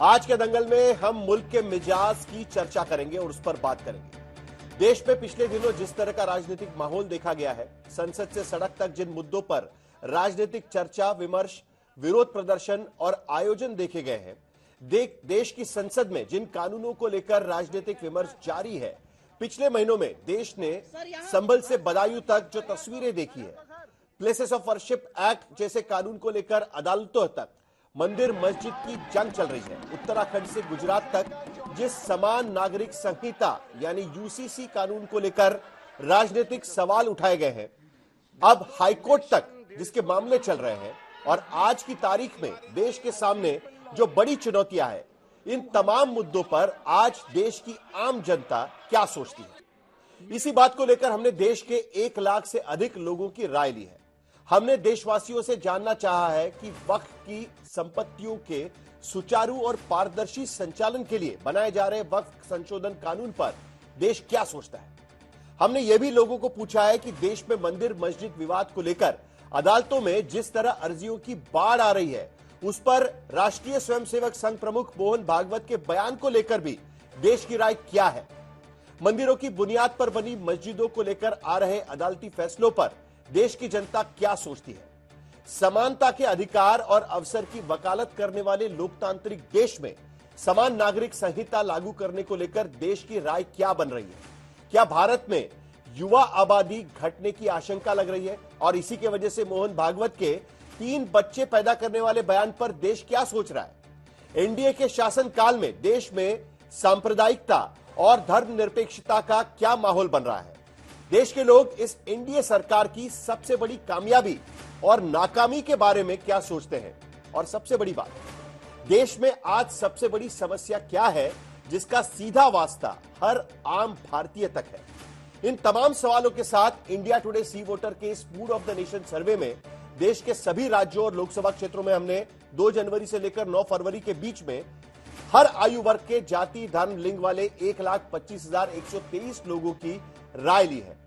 आज के दंगल में हम मुल्क के मिजाज की चर्चा करेंगे और उस पर बात करेंगे। देश में पिछले दिनों जिस तरह का राजनीतिक माहौल देखा गया है, संसद से सड़क तक जिन मुद्दों पर राजनीतिक चर्चा, विमर्श, विरोध प्रदर्शन और आयोजन देखे गए हैं, देश की संसद में जिन कानूनों को लेकर राजनीतिक विमर्श जारी है, पिछले महीनों में देश ने संभल से बदायूं तक जो तस्वीरें देखी है, प्लेसेस ऑफ वर्शिप एक्ट जैसे कानून को लेकर अदालतों तक मंदिर मस्जिद की जंग चल रही है, उत्तराखंड से गुजरात तक जिस समान नागरिक संहिता यानी यूसीसी कानून को लेकर राजनीतिक सवाल उठाए गए हैं, अब हाईकोर्ट तक जिसके मामले चल रहे हैं और आज की तारीख में देश के सामने जो बड़ी चुनौतियां हैं, इन तमाम मुद्दों पर आज देश की आम जनता क्या सोचती है, इसी बात को लेकर हमने देश के 1 लाख से अधिक लोगों की राय ली है। हमने देशवासियों से जानना चाहा है कि वक्फ की संपत्तियों के सुचारू और पारदर्शी संचालन के लिए बनाए जा रहे वक्फ संशोधन कानून पर देश क्या सोचता है। हमने यह भी लोगों को पूछा है कि देश में मंदिर मस्जिद विवाद को लेकर अदालतों में जिस तरह अर्जियों की बाढ़ आ रही है, उस पर राष्ट्रीय स्वयंसेवक संघ प्रमुख मोहन भागवत के बयान को लेकर भी देश की राय क्या है। मंदिरों की बुनियाद पर बनी मस्जिदों को लेकर आ रहे अदालती फैसलों पर देश की जनता क्या सोचती है। समानता के अधिकार और अवसर की वकालत करने वाले लोकतांत्रिक देश में समान नागरिक संहिता लागू करने को लेकर देश की राय क्या बन रही है। क्या भारत में युवा आबादी घटने की आशंका लग रही है और इसी के वजह से मोहन भागवत के 3 बच्चे पैदा करने वाले बयान पर देश क्या सोच रहा है। एनडीए के शासनकाल में देश में सांप्रदायिकता और धर्मनिरपेक्षता का क्या माहौल बन रहा है। देश के लोग इस एनडीए सरकार की सबसे बड़ी कामयाबी और नाकामी के बारे में क्या सोचते हैं। और सबसे बड़ी बात, देश में आज सबसे बड़ी समस्या क्या है जिसका सीधा वास्ता हर आम भारतीय तक है। इन तमाम सवालों के साथ इंडिया टुडे सी वोटर के इस मूड ऑफ द नेशन सर्वे में देश के सभी राज्यों और लोकसभा क्षेत्रों में हमने 2 जनवरी से लेकर 9 फरवरी के बीच में हर आयु वर्ग के जाति, धर्म, लिंग वाले 1,25,123 लोगों की राय ली है।